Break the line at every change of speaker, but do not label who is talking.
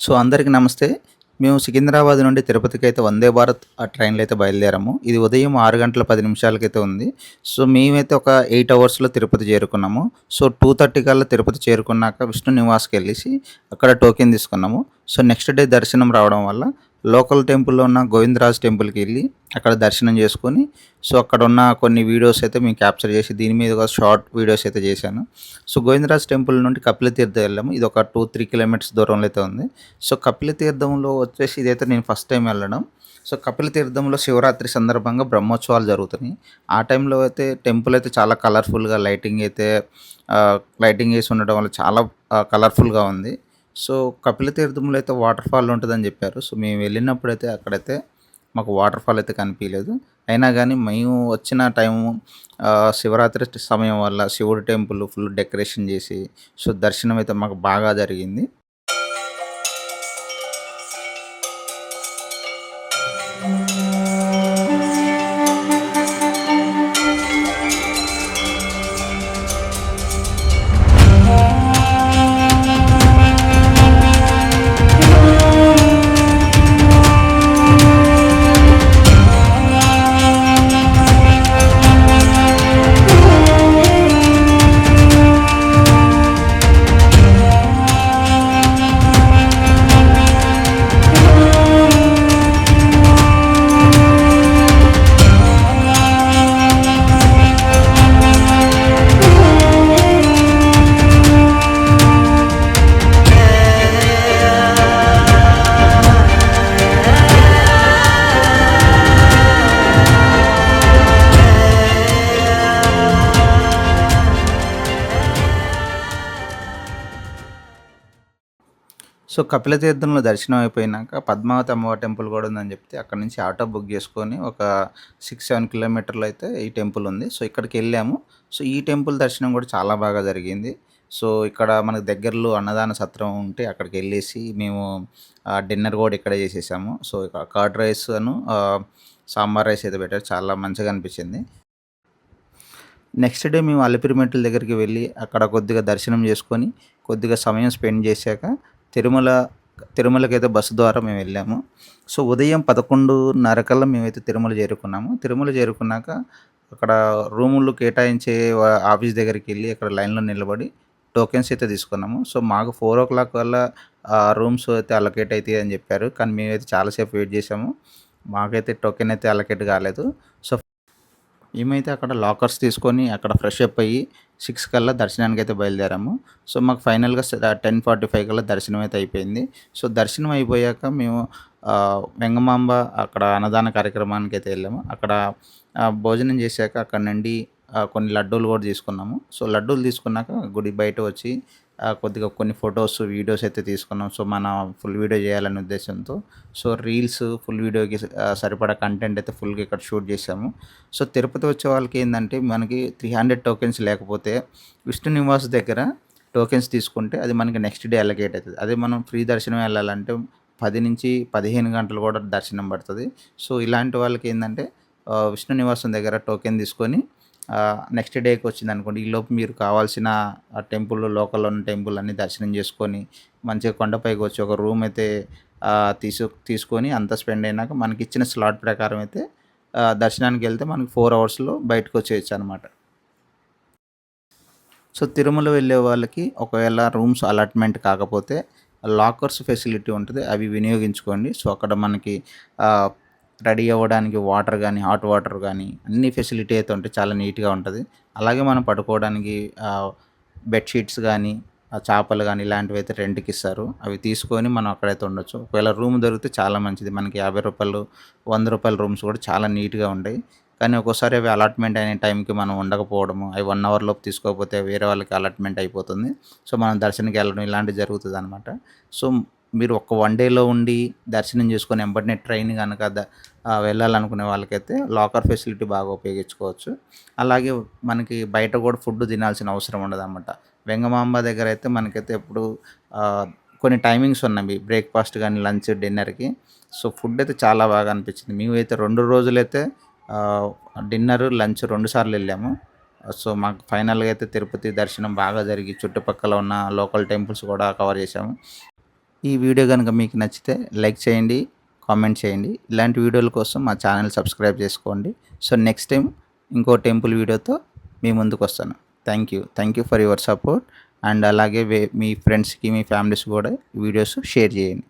So, అందరికి నమస్తే. మేము సికింద్రాబాద్ నుండి తిరుపతికైతే వందే భారత్ ట్రైన్‌లో అయితే బయలుదేరాము. ఇది ఉదయం 6 గంటల 10 నిమిషాలకైతే ఉంది. సో, మేమైతే ఒక 8 అవర్స్‌లో తిరుపతి చేరుకున్నాము. సో, 2:30 కల్లా తిరుపతి చేరుకున్నాక విష్ణు నివాస్‌కెళ్ళేసి అక్కడ టోకెన్ తీసుకున్నాము. సో, నెక్స్ట్ డే దర్శనం రావడం వల్ల లోకల్ టెంపుల్‌లో ఉన్న గోవిందరాజ్ టెంపుల్‌కెళ్ళి అక్కడ దర్శనం చేసుకొని, సో, అక్కడున్న కొన్ని వీడియోస్ అయితే మేము క్యాప్చర్ చేసి దీని మీదుగా షార్ట్ వీడియోస్ అయితే చేశాను. సో, గోవిందరాజ్ టెంపుల్ నుండి కపిలతీర్థం వెళ్ళాము. ఇది ఒక 3 కిలోమీటర్స్ దూరంలో అయితే ఉంది. సో, కపిలతీర్థంలో వచ్చేసి ఇదైతే నేను ఫస్ట్ టైం వెళ్ళడం. సో, కపిలతీర్థంలో శివరాత్రి సందర్భంగా బ్రహ్మోత్సవాలు జరుగుతున్నాయి. ఆ టైంలో అయితే టెంపుల్ అయితే చాలా కలర్‌ఫుల్‌గా లైటింగ్ ఏసి ఉండడం వల్ల చాలా కలర్‌ఫుల్‌గా ఉంది. సో, కపిలతీర్థంలో అయితే వాటర్ ఫాల్ ఉంటదని చెప్పారు. సో, మేము వెళ్ళినప్పుడైతే అక్కడైతే మాకు వాటర్ ఫాల్ అయితే కనిపియలేదు. అయినా గానీ మేము వచ్చిన టైము శివరాత్రి సమయం వల్ల శివుడి టెంపుల్ ఫుల్ డెకరేషన్ చేసి, సో, దర్శనం అయితే మాకు బాగా జరిగింది. సో, కపిలతీర్థంలో దర్శనం అయిపోయినాక పద్మావతి అమ్మవారి టెంపుల్ కూడా ఉందని చెప్తే అక్కడి నుంచి ఆటో బుక్ చేసుకొని ఒక 6, 7 కిలోమీటర్లు అయితే ఈ టెంపుల్ ఉంది. సో, ఇక్కడికెళ్ళాము. సో, ఈ టెంపుల్ దర్శనం కూడా చాలా బాగా జరిగింది. సో, ఇక్కడ మనకు దగ్గరలో అన్నదాన సత్రం ఉంటే అక్కడికెళ్ళేసి మేము డిన్నర్ కూడా ఇక్కడే చేసేసాము. So, curd rice sambar rice అయితే పెట్టారు. చాలా మంచిగా అనిపించింది. నెక్స్ట్ డే మేము అలిపిరి మెట్ల దగ్గరికి వెళ్ళి అక్కడ కొద్దిగా దర్శనం చేసుకొని, కొద్దిగా సమయం స్పెండ్ చేశాక తిరుమల తిరుమలకైతే బస్సు ద్వారా మేము వెళ్ళాము. సో, ఉదయం 11:30 కల్లా మేమైతే తిరుమల చేరుకున్నాము. తిరుమల చేరుకున్నాక అక్కడ రూములు కేటాయించే ఆఫీస్ దగ్గరికెళ్ళి అక్కడ లైన్‌లో నిలబడి టోకెన్స్ అయితే తీసుకున్నాము. సో, మాకు 4:00 కల్లా రూమ్స్ అయితే అలొకేట్ అయితాయని చెప్పారు. కానీ మేమైతే చాలా సేపు వెయిట్ చేసాము. మాకైతే టోకెన్ అయితే అలొకేట్ కాలేదు. సో, మేమైతే అక్కడ లాకర్స్ తీసుకొని అక్కడ ఫ్రెష్ అప్ అయ్యి 6 కల్లా దర్శనానికైతే బయలుదేరాము. సో, మాకు ఫైనల్‌గా 10:45 కల్లా దర్శనం అయితే అయిపోయింది. సో, దర్శనం అయిపోయాక మేము వెంగమాంబ అక్కడ అన్నదాన కార్యక్రమానికైతే వెళ్ళాము. అక్కడ భోజనం చేశాక అక్కడి నుండి కొన్ని లడ్డూలు కూడా తీసుకున్నాము. సో, లడ్డూలు తీసుకున్నాక గుడి బయట వచ్చి కొద్దిగా కొన్ని ఫొటోస్, వీడియోస్ అయితే తీసుకున్నాం. సో, మన ఫుల్ వీడియో చేయాలనే ఉద్దేశంతో. సో, రీల్స్ ఫుల్ వీడియోకి సరిపడా కంటెంట్ అయితే ఫుల్‌గా ఇక్కడ షూట్ చేశాము. సో, తిరుపతి వచ్చే వాళ్ళకి ఏందంటే మనకి 300 టోకెన్స్ లేకపోతే విష్ణు నివాస్ దగ్గర టోకెన్స్ తీసుకుంటే అది మనకి నెక్స్ట్ డే అలొకేట్ అయితది. అదే మనం ఫ్రీ దర్శనం వెళ్ళాలంటే 10-15 గంటలు కూడా దర్శనం పడతది. సో, ఇలాంటి వాళ్ళకి ఏందంటే విష్ణు నివాసం దగ్గర టోకెన్ తీసుకొని నెక్స్ట్ డేకి వచ్చిందనుకోండి, ఈలోపు మీరు కావాల్సిన లోకల్‌లో ఉన్న టెంపుల్ అన్నీ దర్శనం చేసుకొని, మంచిగా కొండపైకి వచ్చి ఒక రూమ్ అయితే తీసుకొని అంతా స్పెండ్ అయినాక మనకిచ్చిన స్లాట్ ప్రకారం అయితే దర్శనానికెళ్తే మనకి 4 అవర్స్‌లో బయటకొచ్చేయొచ్చనమాట. సో, తిరుమల వెళ్ళే వాళ్ళకి ఒకవేళ రూమ్స్ అలాట్‌మెంట్ కాకపోతే లాకర్స్ ఫెసిలిటీ ఉంటది. అవి వినియోగించుకోండి. సో, అక్కడ మనకి ఆహ్, రెడీ అవ్వడానికి వాటర్ గానీ, హాట్ వాటర్ గానీ అన్ని ఫెసిలిటీ అయితే ఉంటాయి. చాలా నీట్‌గా ఉంటది. అలాగే మనం పడుకోవడానికి బెడ్‌షీట్స్ గానీ, చాపలు గానీ ఇలాంటివైతే రెంట్‌కిస్తారు. అవి తీసుకొని మనం అక్కడైతే ఉండొచ్చు. ఒకవేళ రూమ్ దొరికితే చాలా మంచిది. మనకి రూ. 50, రూ. 100 రూమ్స్ కూడా చాలా నీట్‌గా ఉంటాయి. కానీ ఒక్కోసారి అవి అలాట్‌మెంట్ అయిన టైంకి మనం ఉండకపోవడము, అవి 1 అవర్ లోపు తీసుకోకపోతే వేరే వాళ్ళకి అలాట్‌మెంట్ అయిపోతుంది. సో, మనం దర్శనంకి వెళ్ళడం ఇలాంటివి జరుగుతదనమాట. సో, మీరు ఒక 1 డేలో ఉండి దర్శనం చేసుకొని ఎంబటనే ట్రైన్ గనక వెళ్ళాలనుకునే వాళ్ళకైతే లాకర్ ఫెసిలిటీ బాగా ఉపయోగించుకోవచ్చు. అలాగే మనకి బయట కూడా ఫుడ్ తినాల్సిన అవసరం ఉండదనమాట. వెంగమాంబ దగ్గరైతే మనకైతే ఎప్పుడు కొన్ని టైమింగ్స్ ఉన్నవి. బ్రేక్‌ఫాస్ట్ గానీ, లంచ్, డిన్నర్‌కి. సో, ఫుడ్ అయితే చాలా బాగా అనిపించింది. మేమైతే 2 రోజులైతే డిన్నరు, లంచ్ 2 సార్లు వెళ్ళాము. సో, మాకు ఫైనల్‌గా అయితే తిరుపతి దర్శనం బాగా జరిగి చుట్టుపక్కల ఉన్న లోకల్ టెంపుల్స్ కూడా కవర్ చేశాము. ఈ వీడియో కనుక మీకు నచ్చితే లైక్ చేయండి, కామెంట్ చేయండి. ఇలాంటి వీడియోల కోసం మా ఛానల్ సబ్స్క్రైబ్ చేసుకోండి. సో నెక్స్ట్ టైం ఇంకో టెంపుల్ వీడియోతో మీ ముందుకు వస్తాను. Thank you for your support. And అలాగే మీ ఫ్రెండ్స్కి, మీ ఫ్యామిలీస్ కూడా వీడియోస్ షేర్ చేయండి.